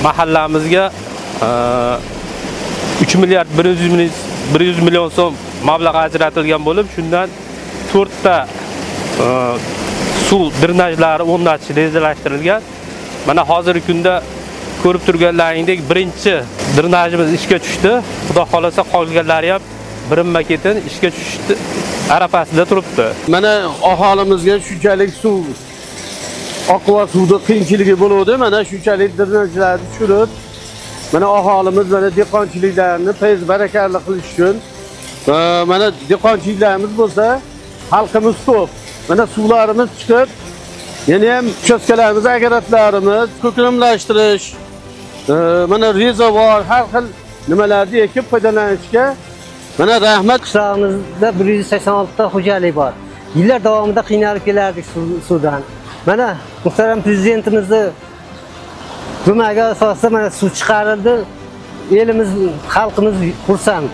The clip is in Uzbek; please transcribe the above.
mahallamizga 3 milliard 100 million so'm mablag' ajratilgan bo'lib, shundan 4 ta suv drenajlari o'rnatish rejalashtirilgan. Mana hozirgi kunda ko'rib turganlaringdek birinchi drenajimiz ishga tushdi. Xudo xolasa qolganlari ham birinma-ketin ishga tushdi arafasida turibdi. Mana aholimizga shunchalik suv oqva suvda qiyinchiligi bo'ladi. Mana shunchalik drenajlarni tushirib, mana aholimiz mana dehqonchiliklarni tez barakali qilish uchun mana dehqonchiliklarimiz bo'lsa, xalqimiz ko'p. Mana suvlarimiz chiqib, yana ham uchastkalarimiz, agaratlarimiz ko'klamlashtirish, mana rezervuar har xil nimalarni ekib foydalanishga mana rahmat. Qishlog'imizda 186 ta xo'jalik bor. Yillar davomida qiynalib kelardik suvdan. Mana muhtaram prezidentimizni ko'magi asosida mana suv chiqarildi. Elimiz, xalqimiz xursand.